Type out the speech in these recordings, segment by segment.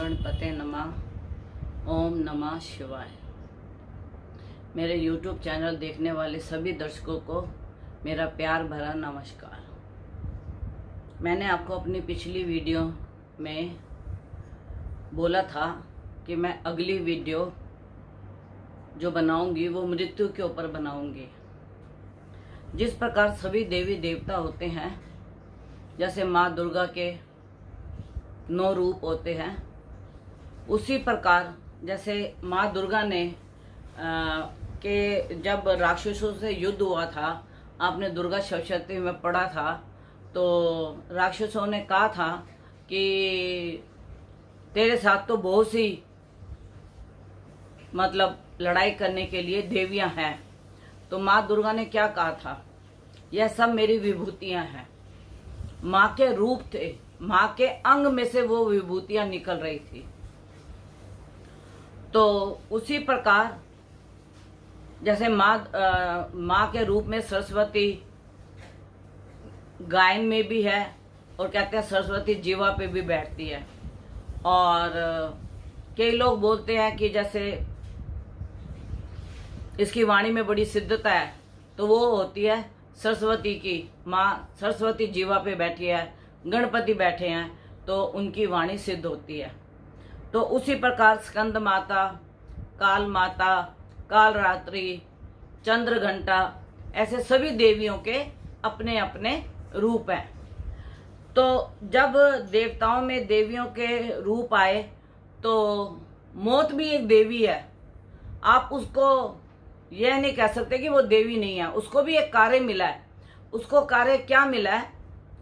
गणपते नमः। ओम नमः शिवाय। मेरे YouTube चैनल देखने वाले सभी दर्शकों को मेरा प्यार भरा नमस्कार। मैंने आपको अपनी पिछली वीडियो में बोला था कि मैं अगली वीडियो जो बनाऊंगी वो मृत्यु के ऊपर बनाऊंगी। जिस प्रकार सभी देवी देवता होते हैं, जैसे माँ दुर्गा के 9 रूप होते हैं, उसी प्रकार जैसे माँ दुर्गा ने के जब राक्षसों से युद्ध हुआ था, आपने दुर्गा सप्तशती में पढ़ा था, तो राक्षसों ने कहा था कि तेरे साथ तो बहुत सी लड़ाई करने के लिए देवियां हैं। तो माँ दुर्गा ने क्या कहा था, यह सब मेरी विभूतियां हैं। माँ के रूप थे, माँ के अंग में से वो विभूतियां निकल रही थी। तो उसी प्रकार जैसे माँ के रूप में सरस्वती गायन में भी है, और कहते हैं सरस्वती जीवा पे भी बैठती है। और कई लोग बोलते हैं कि जैसे इसकी वाणी में बड़ी सिद्धता है, तो वो होती है सरस्वती की। माँ सरस्वती जीवा पे बैठी है, गणपति बैठे हैं, तो उनकी वाणी सिद्ध होती है। तो उसी प्रकार स्कंद माता, काल माता, काल रात्रि, चंद्र घंटा, ऐसे सभी देवियों के अपने अपने रूप हैं। तो जब देवताओं में देवियों के रूप आए, तो मौत भी एक देवी है। आप उसको यह नहीं कह सकते कि वो देवी नहीं है, उसको भी एक कार्य मिला है। उसको कार्य क्या मिला है?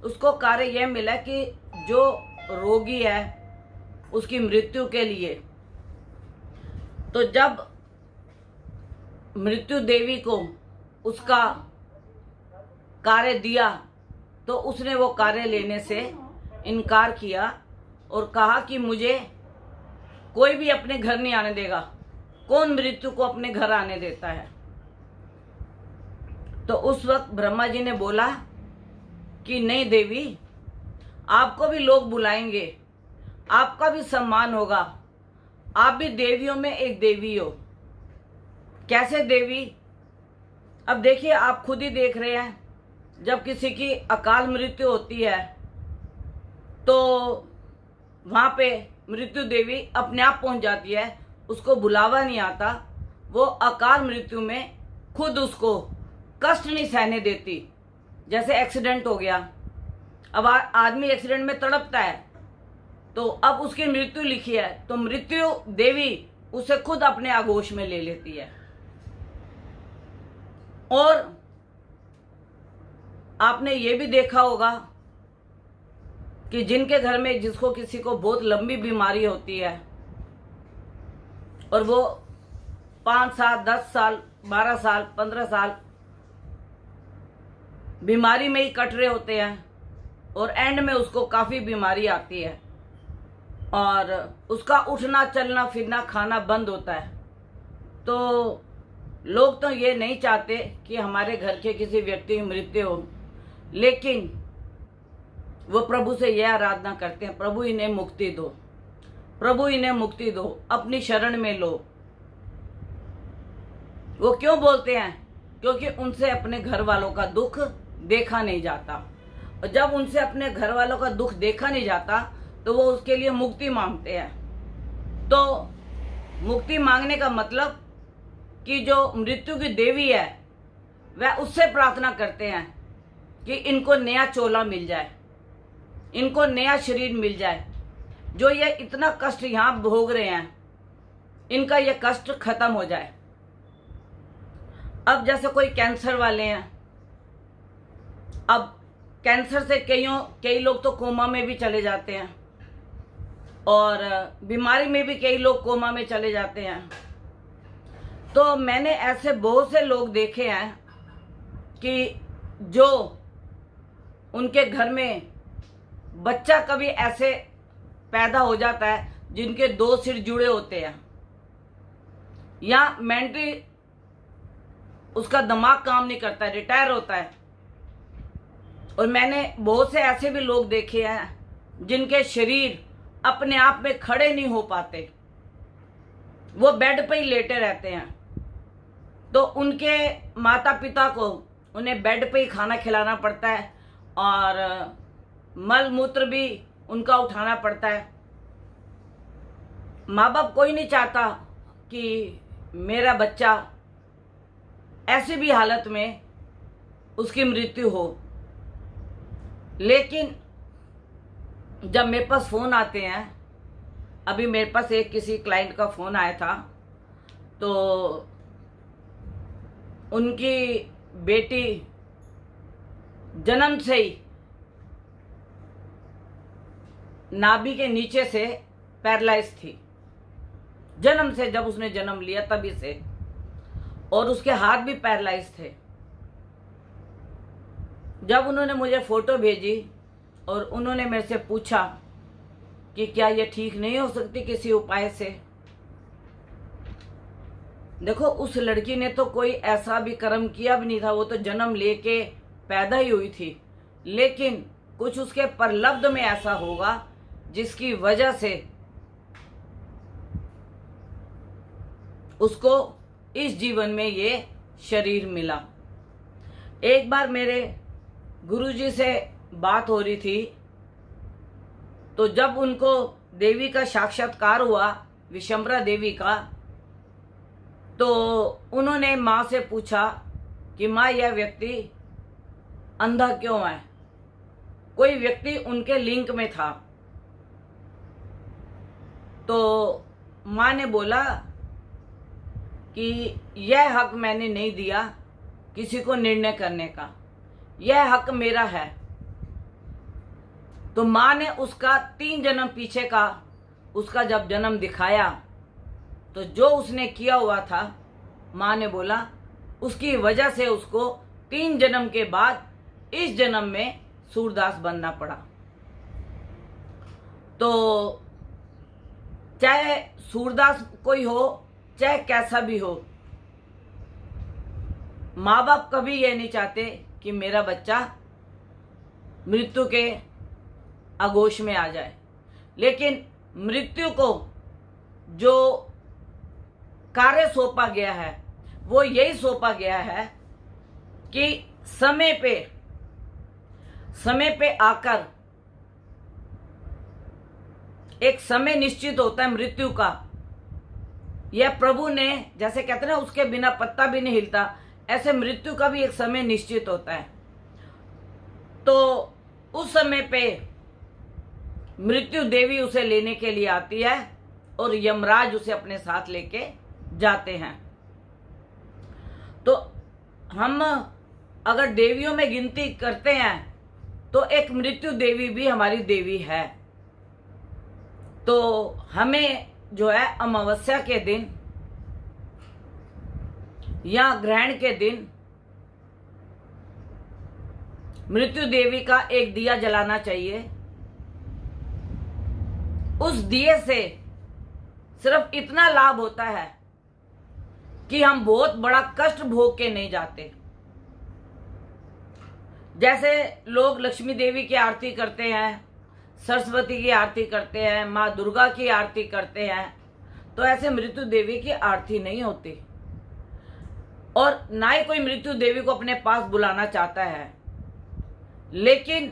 उसको कार्य यह मिला है कि जो रोगी है उसकी मृत्यु के लिए, तो जब मृत्यु देवी को उसका कार्य दिया, तो उसने वो कार्य लेने से इनकार किया और कहा कि मुझे कोई भी अपने घर नहीं आने देगा। कौन मृत्यु को अपने घर आने देता है? तो उस वक्त ब्रह्मा जी ने बोला कि नहीं देवी, आपको भी लोग बुलाएंगे, आपका भी सम्मान होगा, आप भी देवियों में एक देवी हो। कैसे देवी? अब देखिए, आप खुद ही देख रहे हैं, जब किसी की अकाल मृत्यु होती है तो वहां पे मृत्यु देवी अपने आप पहुंच जाती है, उसको बुलावा नहीं आता। वो अकाल मृत्यु में खुद उसको कष्ट नहीं सहने देती। जैसे एक्सीडेंट हो गया, अब आदमी एक्सीडेंट में तड़पता है, तो अब उसकी मृत्यु लिखी है, तो मृत्यु देवी उसे खुद अपने आगोश में ले लेती है। और आपने ये भी देखा होगा कि जिनके घर में जिसको किसी को बहुत लंबी बीमारी होती है और वो 5 साल, 10 साल, 12 साल, 15 साल बीमारी में ही कट रहे होते हैं, और एंड में उसको काफी बीमारी आती है और उसका उठना, चलना, फिरना, खाना बंद होता है। तो लोग तो ये नहीं चाहते कि हमारे घर के किसी व्यक्ति की मृत्यु हो, लेकिन वो प्रभु से यह आराधना करते हैं, प्रभु इन्हें मुक्ति दो, प्रभु इन्हें मुक्ति दो, अपनी शरण में लो। वो क्यों बोलते हैं? क्योंकि उनसे अपने घर वालों का दुख देखा नहीं जाता, और जब उनसे अपने घर वालों का दुख देखा नहीं जाता, तो वो उसके लिए मुक्ति मांगते हैं। तो मुक्ति मांगने का मतलब कि जो मृत्यु की देवी है, वह उससे प्रार्थना करते हैं कि इनको नया चोला मिल जाए, इनको नया शरीर मिल जाए। जो ये इतना कष्ट यहां भोग रहे हैं, इनका ये कष्ट खत्म हो जाए। अब जैसे कोई कैंसर वाले हैं, अब कैंसर से कई लोग तो कोमा में भी चले जाते हैं, और बीमारी में भी कई लोग कोमा में चले जाते हैं। तो मैंने ऐसे बहुत से लोग देखे हैं कि जो उनके घर में बच्चा कभी ऐसे पैदा हो जाता है जिनके 2 सिर जुड़े होते हैं, या मेंटली उसका दिमाग काम नहीं करता, रिटायर होता है। और मैंने बहुत से ऐसे भी लोग देखे हैं जिनके शरीर अपने आप में खड़े नहीं हो पाते, वो बेड पे ही लेटे रहते हैं। तो उनके माता पिता को उन्हें बेड पे ही खाना खिलाना पड़ता है और मल मूत्र भी उनका उठाना पड़ता है। माँ बाप कोई नहीं चाहता कि मेरा बच्चा ऐसी भी हालत में उसकी मृत्यु हो, लेकिन जब मेरे पास फ़ोन आते हैं, अभी मेरे पास एक किसी क्लाइंट का फ़ोन आया था, तो उनकी बेटी जन्म से ही नाभि के नीचे से पैरालाइज थी, जन्म से, जब उसने जन्म लिया तभी से, और उसके हाथ भी पैरालाइज थे। जब उन्होंने मुझे फ़ोटो भेजी और उन्होंने मेरे से पूछा कि क्या ये ठीक नहीं हो सकती किसी उपाय से। देखो, उस लड़की ने तो कोई ऐसा भी कर्म किया भी नहीं था, वो तो जन्म लेके पैदा ही हुई थी, लेकिन कुछ उसके परलब्ध में ऐसा होगा जिसकी वजह से उसको इस जीवन में ये शरीर मिला। एक बार मेरे गुरुजी से बात हो रही थी, तो जब उनको देवी का साक्षात्कार हुआ, विशंबरा देवी का, तो उन्होंने माँ से पूछा कि माँ, यह व्यक्ति अंधा क्यों है? कोई व्यक्ति उनके लिंक में था। तो माँ ने बोला कि यह हक मैंने नहीं दिया किसी को निर्णय करने का, यह हक मेरा है। तो माँ ने उसका 3 जन्म पीछे का उसका जब जन्म दिखाया, तो जो उसने किया हुआ था, माँ ने बोला उसकी वजह से उसको 3 जन्म के बाद इस जन्म में सूरदास बनना पड़ा। तो चाहे सूरदास कोई हो, चाहे कैसा भी हो, माँ बाप कभी ये नहीं चाहते कि मेरा बच्चा मृत्यु के आगोश में आ जाए। लेकिन मृत्यु को जो कार्य सौंपा गया है, वो यही सौंपा गया है कि समय पे आकर, एक समय निश्चित होता है मृत्यु का। यह प्रभु ने, जैसे कहते हैं ना, उसके बिना पत्ता भी नहीं हिलता, ऐसे मृत्यु का भी एक समय निश्चित होता है। तो उस समय पे मृत्यु देवी उसे लेने के लिए आती है और यमराज उसे अपने साथ लेके जाते हैं। तो हम अगर देवियों में गिनती करते हैं तो एक मृत्यु देवी भी हमारी देवी है। तो हमें जो है अमावस्या के दिन या ग्रहण के दिन मृत्यु देवी का एक दिया जलाना चाहिए। उस दिए से सिर्फ इतना लाभ होता है कि हम बहुत बड़ा कष्ट भोग के नहीं जाते। जैसे लोग लक्ष्मी देवी की आरती करते हैं, सरस्वती की आरती करते हैं, माँ दुर्गा की आरती करते हैं, तो ऐसे मृत्यु देवी की आरती नहीं होती, और ना ही कोई मृत्यु देवी को अपने पास बुलाना चाहता है। लेकिन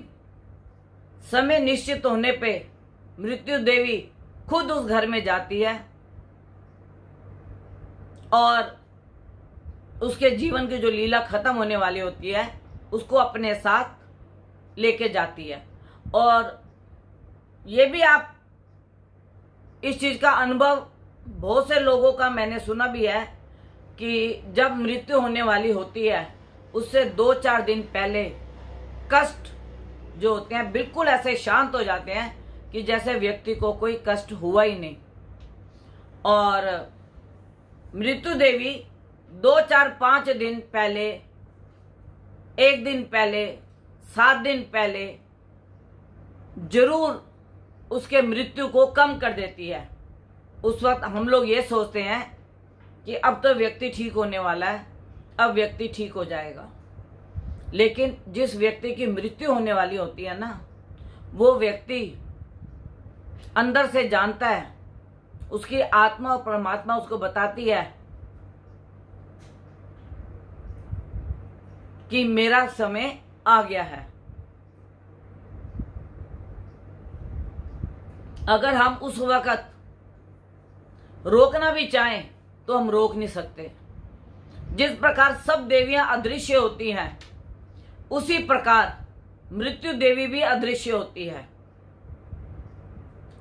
समय निश्चित होने पे मृत्यु देवी खुद उस घर में जाती है और उसके जीवन की जो लीला खत्म होने वाली होती है उसको अपने साथ लेके जाती है। और ये भी आप इस चीज का अनुभव बहुत से लोगों का मैंने सुना भी है कि जब मृत्यु होने वाली होती है उससे 2-4 दिन पहले कष्ट जो होते हैं बिल्कुल ऐसे शांत हो जाते हैं कि जैसे व्यक्ति को कोई कष्ट हुआ ही नहीं। और मृत्यु देवी 2-4-5 दिन पहले, 1 दिन पहले, 7 दिन पहले जरूर उसके मृत्यु को कम कर देती है। उस वक्त हम लोग ये सोचते हैं कि अब तो व्यक्ति ठीक होने वाला है, अब व्यक्ति ठीक हो जाएगा। लेकिन जिस व्यक्ति की मृत्यु होने वाली होती है ना, वो व्यक्ति अंदर से जानता है, उसकी आत्मा और परमात्मा उसको बताती है कि मेरा समय आ गया है। अगर हम उस वक्त रोकना भी चाहें तो हम रोक नहीं सकते। जिस प्रकार सब देवियां अदृश्य होती हैं, उसी प्रकार मृत्यु देवी भी अदृश्य होती है।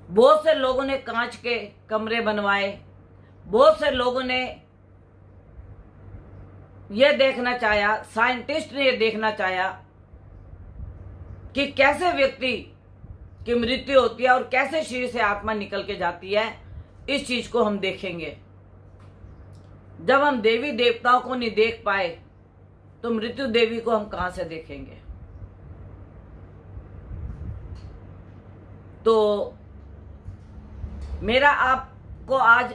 बहुत से लोगों ने कांच के कमरे बनवाए, बहुत से लोगों ने यह देखना चाहा, साइंटिस्ट ने यह देखना चाहा कि कैसे व्यक्ति की मृत्यु होती है और कैसे शरीर से आत्मा निकल के जाती है। इस चीज को हम देखेंगे। जब हम देवी देवताओं को नहीं देख पाए तो मृत्यु देवी को हम कहां से देखेंगे। तो मेरा आपको आज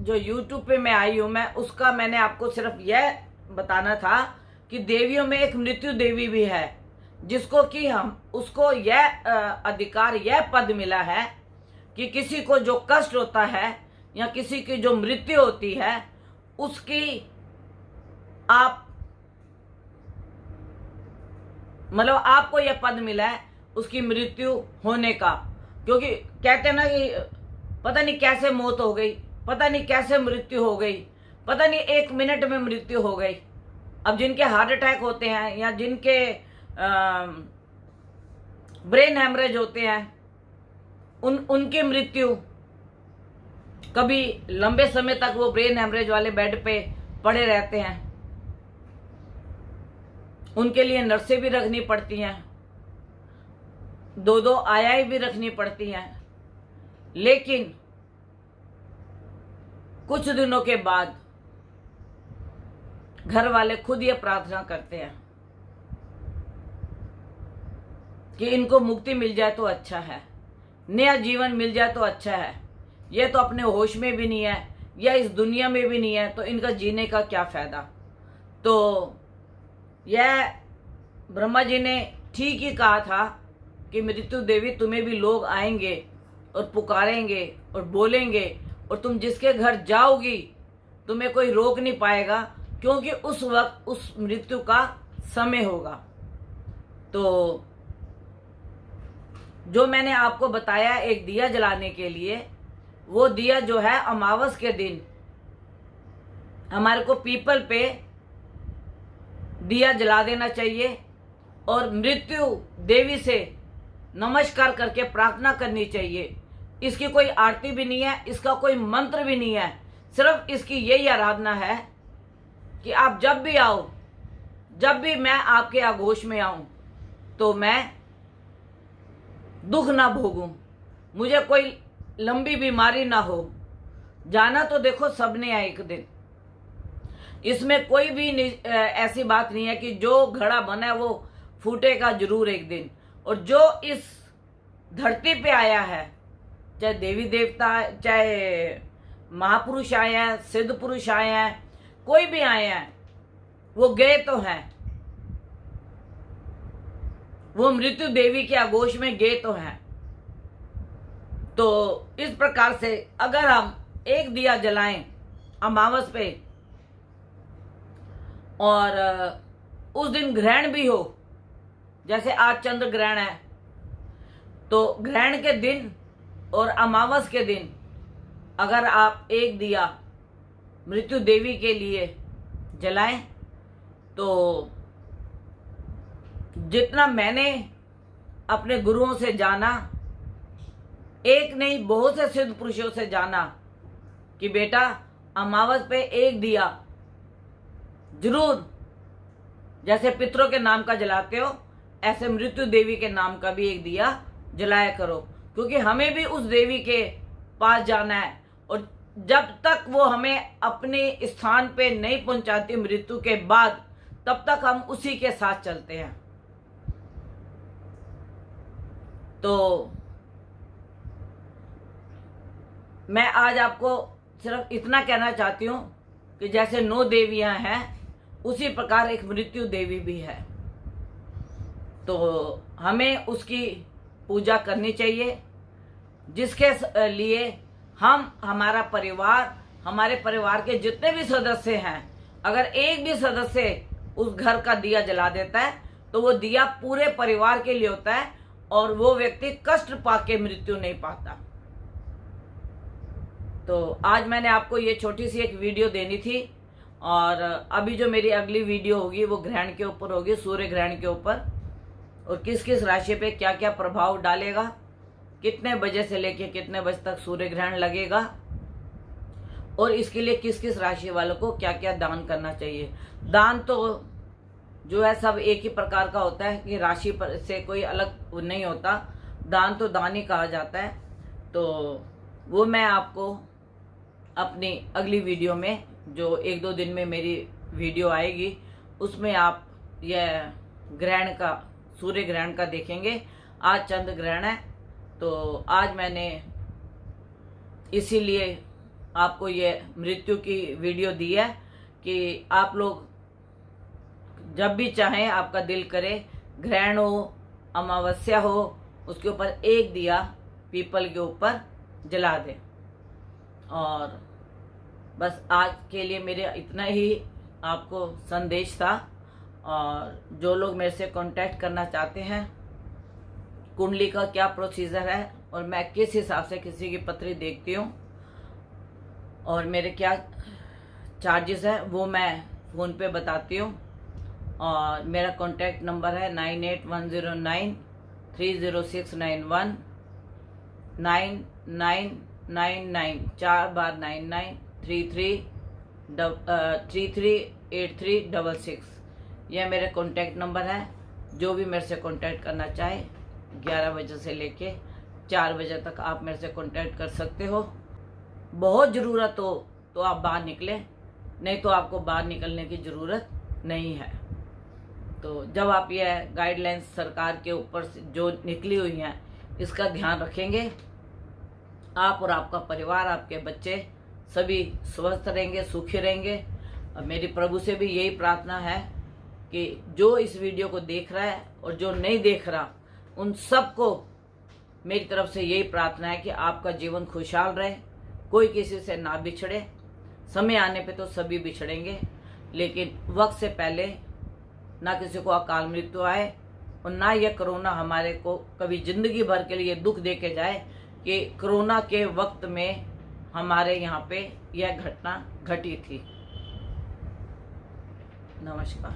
जो YouTube पे मैं आई हूं, मैंने आपको सिर्फ यह बताना था कि देवियों में एक मृत्यु देवी भी है, जिसको कि हम उसको यह अधिकार, यह पद मिला है कि किसी को जो कष्ट होता है या किसी की जो मृत्यु होती है, उसकी आप मतलब आपको यह पद मिला है उसकी मृत्यु होने का। क्योंकि कहते ना कि पता नहीं कैसे मौत हो गई, पता नहीं कैसे मृत्यु हो गई, पता नहीं 1 मिनट में मृत्यु हो गई। अब जिनके हार्ट अटैक होते हैं या जिनके ब्रेन हैमरेज होते हैं, उनकी मृत्यु, कभी लंबे समय तक वो ब्रेन हैमरेज वाले बेड पे पड़े रहते हैं, उनके लिए नर्सें भी रखनी पड़ती हैं, 2-2 आयाएं भी रखनी पड़ती हैं। लेकिन कुछ दिनों के बाद घर वाले खुद ये प्रार्थना करते हैं कि इनको मुक्ति मिल जाए तो अच्छा है, नया जीवन मिल जाए तो अच्छा है। ये तो अपने होश में भी नहीं है या इस दुनिया में भी नहीं है, तो इनका जीने का क्या फायदा। तो यह ब्रह्मा जी ने ठीक ही कहा था कि मृत्यु देवी, तुम्हें भी लोग आएंगे और पुकारेंगे और बोलेंगे, और तुम जिसके घर जाओगी तुम्हें कोई रोक नहीं पाएगा, क्योंकि उस वक्त उस मृत्यु का समय होगा। तो जो मैंने आपको बताया एक दिया जलाने के लिए, वो दिया जो है अमावस के दिन हमारे को पीपल पे दिया जला देना चाहिए और मृत्यु देवी से नमस्कार करके प्रार्थना करनी चाहिए। इसकी कोई आरती भी नहीं है, इसका कोई मंत्र भी नहीं है, सिर्फ इसकी यही आराधना है कि आप जब भी आओ, जब भी मैं आपके आगोश में आऊं, तो मैं दुख ना भोगूं, मुझे कोई लंबी बीमारी ना हो। जाना तो देखो सबने है एक दिन, इसमें कोई भी ऐसी बात नहीं है कि जो घड़ा बना है वो फूटेगा जरूर एक दिन। और जो इस धरती पे आया है, चाहे देवी देवता, चाहे महापुरुष आए हैं, सिद्ध पुरुष आए हैं, कोई भी आए हैं, वो गए तो हैं, वो मृत्यु देवी के आगोश में गए तो हैं। तो इस प्रकार से अगर हम एक दिया जलाएं अमावस पे, और उस दिन ग्रहण भी हो, जैसे आज चंद्र ग्रहण है, तो ग्रहण के दिन और अमावस के दिन अगर आप एक दिया मृत्यु देवी के लिए जलाएं, तो जितना मैंने अपने गुरुओं से जाना, एक नहीं बहुत से सिद्ध पुरुषों से जाना कि बेटा अमावस पे एक दिया जरूर, जैसे पितरों के नाम का जलाते हो ऐसे मृत्यु देवी के नाम का भी एक दिया जलाया करो, क्योंकि हमें भी उस देवी के पास जाना है। और जब तक वो हमें अपने स्थान पे नहीं पहुंचाती मृत्यु के बाद, तब तक हम उसी के साथ चलते हैं। तो मैं आज आपको सिर्फ इतना कहना चाहती हूँ कि जैसे 9 देवियां हैं, उसी प्रकार एक मृत्यु देवी भी है। तो हमें उसकी पूजा करनी चाहिए जिसके लिए हम, हमारा परिवार, हमारे परिवार के जितने भी सदस्य हैं, अगर एक भी सदस्य उस घर का दिया जला देता है तो वो दिया पूरे परिवार के लिए होता है और वो व्यक्ति कष्ट पाके मृत्यु नहीं पाता। तो आज मैंने आपको ये छोटी सी एक वीडियो देनी थी, और अभी जो मेरी अगली वीडियो होगी वो ग्रहण के ऊपर होगी, सूर्य ग्रहण के ऊपर, और किस किस राशि पे क्या क्या प्रभाव डालेगा, कितने बजे से लेके कितने बजे तक सूर्य ग्रहण लगेगा, और इसके लिए किस किस राशि वालों को क्या क्या दान करना चाहिए। दान तो जो है सब एक ही प्रकार का होता है कि राशि पर से कोई अलग नहीं होता, दान तो दान ही कहा जाता है। तो वो मैं आपको अपनी अगली वीडियो में, जो 1-2 दिन में मेरी वीडियो आएगी, उसमें आप यह ग्रहण का, सूर्य ग्रहण का देखेंगे। आज चंद्र ग्रहण है, तो आज मैंने इसीलिए आपको ये मृत्यु की वीडियो दी है कि आप लोग जब भी चाहें, आपका दिल करे, ग्रहण हो, अमावस्या हो, उसके ऊपर एक दिया पीपल के ऊपर जला दें। और बस आज के लिए मेरे इतना ही आपको संदेश था। और जो लोग मेरे से कांटेक्ट करना चाहते हैं, कुंडली का क्या प्रोसीजर है और मैं किस हिसाब से किसी की पत्री देखती हूँ और मेरे क्या चार्जेस है, वो मैं फ़ोन पे बताती हूँ। और मेरा कॉन्टैक्ट नंबर है 9810930691 9999 4 बार 99 338366। यह मेरे कॉन्टैक्ट नंबर है। जो भी मेरे से कॉन्टैक्ट करना चाहे 11 बजे से लेके 4 बजे तक आप मेरे से कॉन्टैक्ट कर सकते हो। बहुत ज़रूरत हो तो आप बाहर निकलें, नहीं तो आपको बाहर निकलने की ज़रूरत नहीं है। तो जब आप यह गाइडलाइंस सरकार के ऊपर से जो निकली हुई हैं, इसका ध्यान रखेंगे, आप और आपका परिवार, आपके बच्चे सभी स्वस्थ रहेंगे, सुखी रहेंगे। और मेरी प्रभु से भी यही प्रार्थना है कि जो इस वीडियो को देख रहा है और जो नहीं देख रहा, उन सबको मेरी तरफ से यही प्रार्थना है कि आपका जीवन खुशहाल रहे, कोई किसी से ना बिछड़े। समय आने पे तो सभी बिछड़ेंगे, लेकिन वक्त से पहले ना किसी को अकाल मृत्यु आए और ना यह कोरोना हमारे को कभी जिंदगी भर के लिए दुख दे के जाए कि कोरोना के वक्त में हमारे यहाँ पे यह घटना घटी थी। नमस्कार।